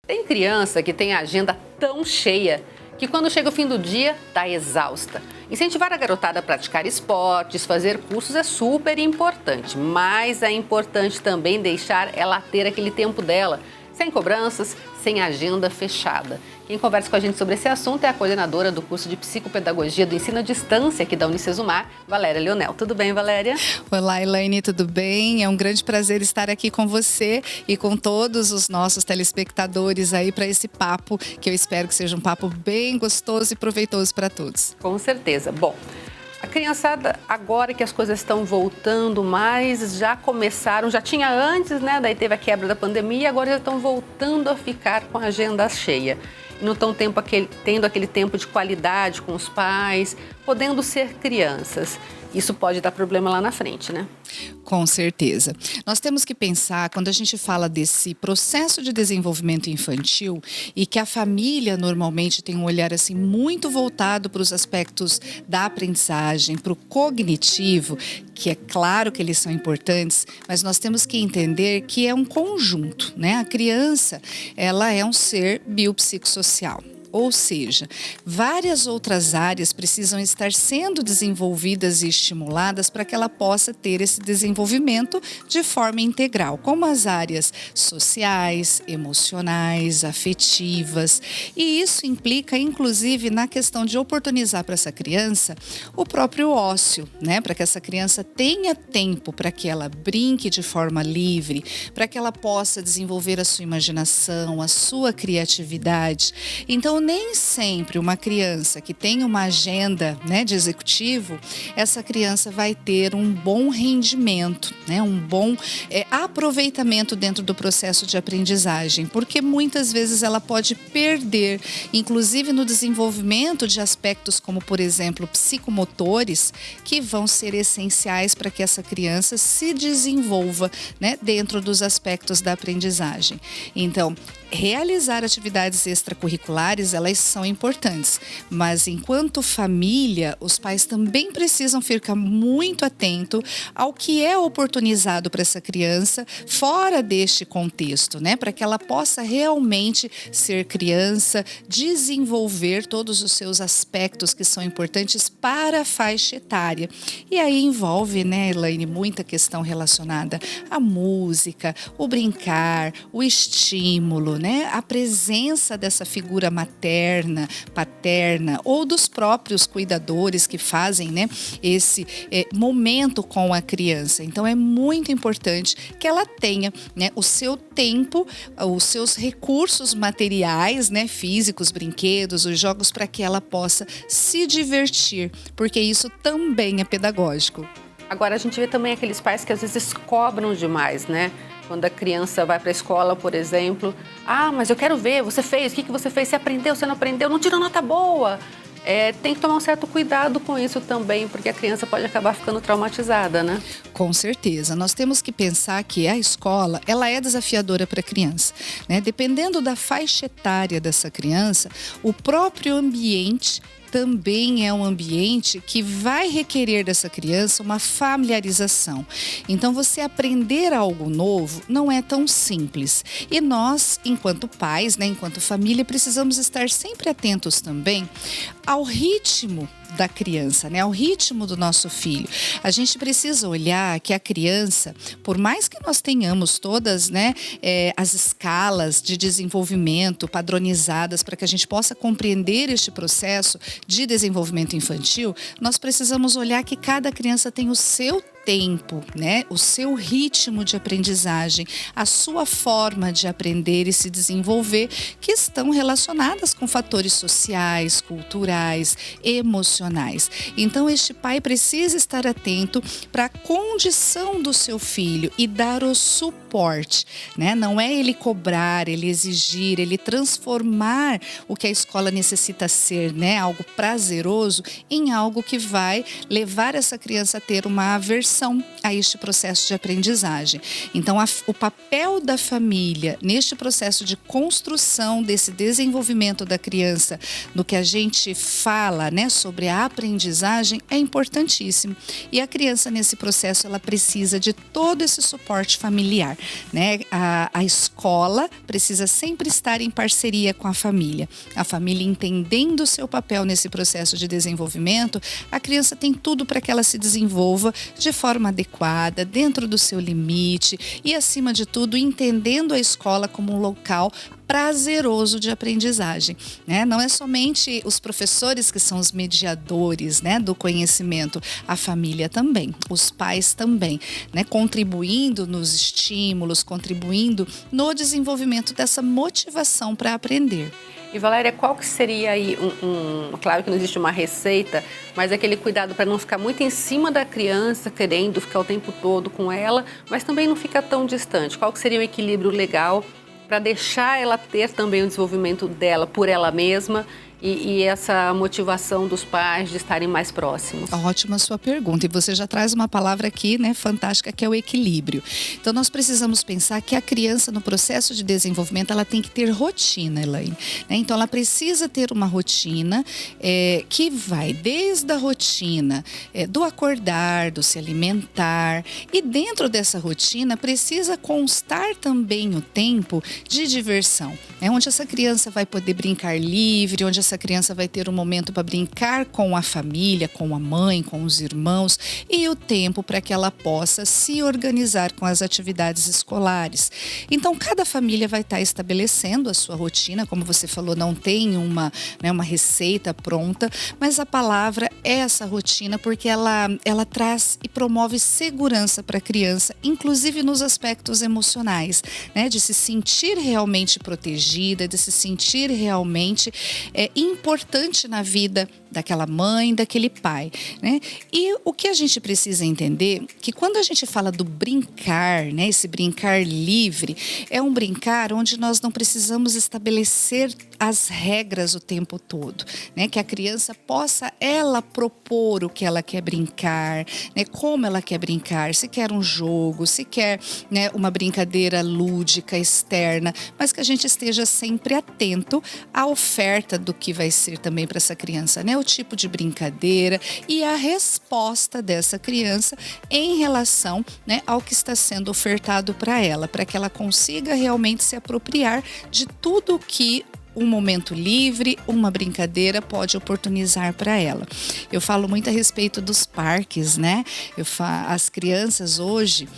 Tem criança que tem a agenda tão cheia que quando chega o fim do dia, está exausta. Incentivar a garotada a praticar esportes, fazer cursos é super importante, mas é importante também deixar ela ter aquele tempo dela, sem cobranças, sem agenda fechada. Quem conversa com a gente sobre esse assunto é a coordenadora do curso de Psicopedagogia do Ensino à Distância aqui da Unicesumar, Valéria Leonel. Tudo bem, Valéria? Olá, Elaine, tudo bem? É um grande prazer estar aqui com você e com todos os nossos telespectadores aí para esse papo, que eu espero que seja um papo bem gostoso e proveitoso para todos. Com certeza. Bom, a criançada, agora que as coisas estão voltando mais, já começaram, já tinha antes, né? Daí teve a quebra da pandemia e agora já estão voltando a ficar com a agenda cheia. E não estão tendo aquele tempo de qualidade com os pais, podendo ser crianças. Isso pode dar problema lá na frente, né? Com certeza. Nós temos que pensar, quando a gente fala desse processo de desenvolvimento infantil e que a família normalmente tem um olhar assim muito voltado para os aspectos da aprendizagem, para o cognitivo, que é claro que eles são importantes, mas nós temos que entender que é um conjunto, né? A criança, ela é um ser biopsicossocial. Ou seja, várias outras áreas precisam estar sendo desenvolvidas e estimuladas para que ela possa ter esse desenvolvimento de forma integral, como as áreas sociais, emocionais, afetivas. E isso implica, inclusive, na questão de oportunizar para essa criança o próprio ócio, né? Para que essa criança tenha tempo para que ela brinque de forma livre, para que ela possa desenvolver a sua imaginação, a sua criatividade. Então, nem sempre uma criança que tem uma agenda, né, de executivo, essa criança vai ter um bom rendimento, né, um bom aproveitamento dentro do processo de aprendizagem, porque muitas vezes ela pode perder, inclusive no desenvolvimento de aspectos como, por exemplo, psicomotores, que vão ser essenciais para que essa criança se desenvolva, né, dentro dos aspectos da aprendizagem. Então, realizar atividades extracurriculares, elas são importantes, mas enquanto família, os pais também precisam ficar muito atentos ao que é oportunizado para essa criança fora deste contexto, né? Para que ela possa realmente ser criança, desenvolver todos os seus aspectos que são importantes para a faixa etária. E aí envolve, né, Elaine, muita questão relacionada à música, o brincar, o estímulo, né? A presença dessa figura materna, paterna ou dos próprios cuidadores que fazem, né, esse momento com a criança. Então é muito importante que ela tenha, né, o seu tempo, os seus recursos materiais, né, físicos, brinquedos, os jogos, para que ela possa se divertir, porque isso também é pedagógico. Agora a gente vê também aqueles pais que às vezes cobram demais, né? Quando a criança vai para a escola, por exemplo, mas eu quero ver, você fez, o que você fez? Você aprendeu, você não aprendeu, não tirou nota boa. Tem que tomar um certo cuidado com isso também, porque a criança pode acabar ficando traumatizada, né? Com certeza. Nós temos que pensar que a escola, ela é desafiadora para a criança, né? Dependendo da faixa etária dessa criança, o próprio ambiente também é um ambiente que vai requerer dessa criança uma familiarização. Então, você aprender algo novo não é tão simples. E nós, enquanto pais, né, enquanto família, precisamos estar sempre atentos também ao ritmo da criança, né, ao ritmo do nosso filho. A gente precisa olhar que a criança, por mais que nós tenhamos todas, né, as escalas de desenvolvimento padronizadas para que a gente possa compreender este processo de desenvolvimento infantil, nós precisamos olhar que cada criança tem o seu tempo, né? O seu ritmo de aprendizagem, a sua forma de aprender e se desenvolver, que estão relacionadas com fatores sociais, culturais, emocionais. Então, este pai precisa estar atento para a condição do seu filho e dar o suporte, né? Não é ele cobrar, ele exigir, ele transformar o que a escola necessita ser, né? Algo prazeroso, em algo que vai levar essa criança a ter uma aversão motivação a este processo de aprendizagem. Então, o papel da família neste processo de construção desse desenvolvimento da criança, no que a gente fala, né, sobre a aprendizagem, é importantíssimo. E a criança, nesse processo, ela precisa de todo esse suporte familiar, né? A escola precisa sempre estar em parceria com a família entendendo o seu papel nesse processo de desenvolvimento. A criança tem tudo para que ela se desenvolva de forma adequada, dentro do seu limite e, acima de tudo, entendendo a escola como um local prazeroso de aprendizagem, né? Não é somente os professores que são os mediadores, né, do conhecimento, a família também, os pais também, né, contribuindo nos estímulos, contribuindo no desenvolvimento dessa motivação para aprender. E Valéria, qual que seria aí claro que não existe uma receita, mas aquele cuidado para não ficar muito em cima da criança, querendo ficar o tempo todo com ela, mas também não ficar tão distante. Qual que seria o equilíbrio legal para deixar ela ter também o desenvolvimento dela por ela mesma e essa motivação dos pais de estarem mais próximos? Ótima sua pergunta. E você já traz uma palavra aqui, né, fantástica, que é o equilíbrio. Então, nós precisamos pensar que a criança, no processo de desenvolvimento, ela tem que ter rotina, Elaine, né? Então, ela precisa ter uma rotina que vai desde a rotina do acordar, do se alimentar. E dentro dessa rotina, precisa constar também o tempo de diversão, né? Onde essa criança vai poder brincar livre, onde essa criança vai ter um momento para brincar com a família, com a mãe, com os irmãos, e o tempo para que ela possa se organizar com as atividades escolares. Então, cada família vai estar estabelecendo a sua rotina, como você falou, não tem uma receita pronta, mas a palavra é essa rotina porque ela traz e promove segurança para a criança, inclusive nos aspectos emocionais, né? De se sentir realmente protegida, de se sentir realmente importante na vida daquela mãe, daquele pai, né? E o que a gente precisa entender, que quando a gente fala do brincar, né, esse brincar livre, é um brincar onde nós não precisamos estabelecer as regras o tempo todo, né? Que a criança possa ela propor o que ela quer brincar, né? Como ela quer brincar, se quer um jogo, se quer, né, uma brincadeira lúdica externa, mas que a gente esteja sempre atento à oferta do que vai ser também para essa criança, né? O tipo de brincadeira e a resposta dessa criança em relação, né, ao que está sendo ofertado para ela, para que ela consiga realmente se apropriar de tudo que um momento livre, uma brincadeira pode oportunizar para ela. Eu falo muito a respeito dos parques, né? As crianças hoje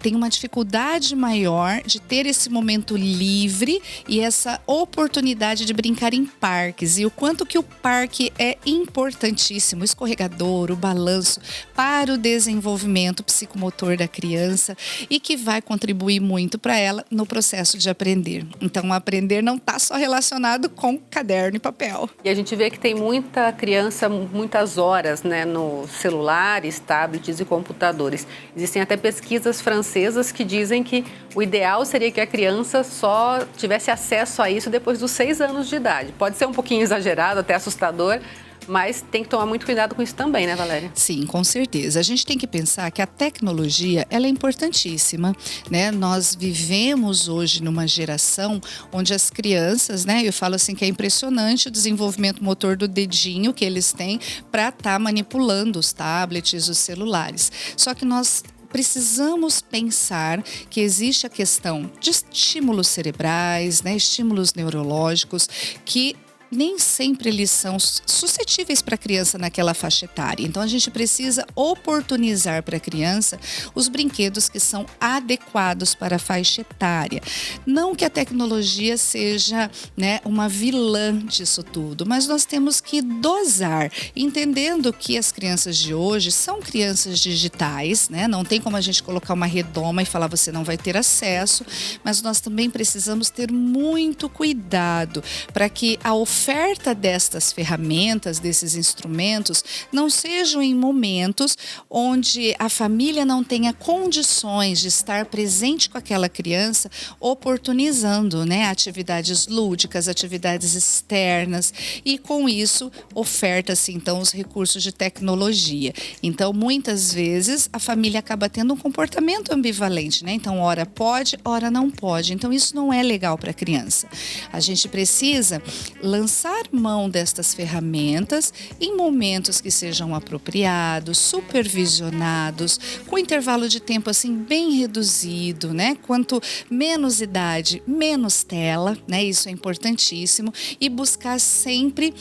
têm uma dificuldade maior de ter esse momento livre e essa oportunidade de brincar em parques. E o quanto que o parque é importantíssimo, o escorregador, o balanço, para o desenvolvimento psicomotor da criança e que vai contribuir muito para ela no processo de aprender. Então, aprender não está só relacionado com caderno e papel. E a gente vê que tem muita criança, muitas horas, né, nos celulares, tablets e computadores. Existem até pesquisas francesas que dizem que o ideal seria que a criança só tivesse acesso a isso depois dos 6 anos de idade. Pode ser um pouquinho exagerado, até assustador, mas tem que tomar muito cuidado com isso também, né, Valéria? Sim, com certeza. A gente tem que pensar que a tecnologia, ela é importantíssima, né? Nós vivemos hoje numa geração onde as crianças, né? Eu falo assim que é impressionante o desenvolvimento motor do dedinho que eles têm para estar manipulando os tablets, os celulares. Só que nós precisamos pensar que existe a questão de estímulos cerebrais, né? Estímulos neurológicos que nem sempre eles são suscetíveis para a criança naquela faixa etária. Então, a gente precisa oportunizar para a criança os brinquedos que são adequados para a faixa etária. Não que a tecnologia seja, né, uma vilã disso tudo, mas nós temos que dosar, entendendo que as crianças de hoje são crianças digitais, né? Não tem como a gente colocar uma redoma e falar você não vai ter acesso, mas nós também precisamos ter muito cuidado para que a oferta oferta destas ferramentas, desses instrumentos, não sejam em momentos onde a família não tenha condições de estar presente com aquela criança, oportunizando, né, atividades lúdicas, atividades externas, e com isso oferta-se então os recursos de tecnologia. Então, muitas vezes a família acaba tendo um comportamento ambivalente, né? Então, ora pode, ora não pode. Então, isso não é legal para a criança. A gente precisa lançar mão destas ferramentas em momentos que sejam apropriados, supervisionados, com intervalo de tempo assim bem reduzido, né? Quanto menos idade, menos tela, né? Isso é importantíssimo, e buscar sempre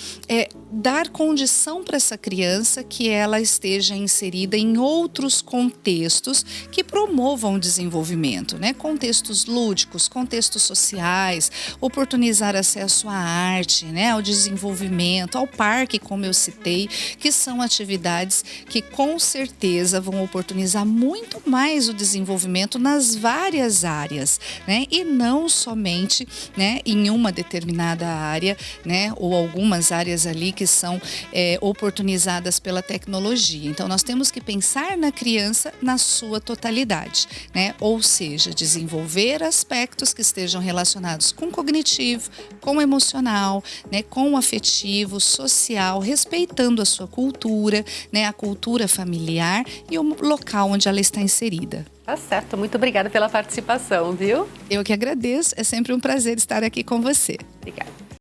dar condição para essa criança que ela esteja inserida em outros contextos que promovam o desenvolvimento, né? Contextos lúdicos, contextos sociais, oportunizar acesso à arte, né? Ao desenvolvimento, ao parque, como eu citei, que são atividades que com certeza vão oportunizar muito mais o desenvolvimento nas várias áreas, né? E não somente, né, em uma determinada área, né? Ou algumas áreas ali que são oportunizadas pela tecnologia. Então, nós temos que pensar na criança na sua totalidade, né? Ou seja, desenvolver aspectos que estejam relacionados com o cognitivo, com o emocional, né? Com o afetivo, social, respeitando a sua cultura, né? A cultura familiar e o local onde ela está inserida. Tá certo, muito obrigada pela participação, viu? Eu que agradeço, é sempre um prazer estar aqui com você. Obrigada.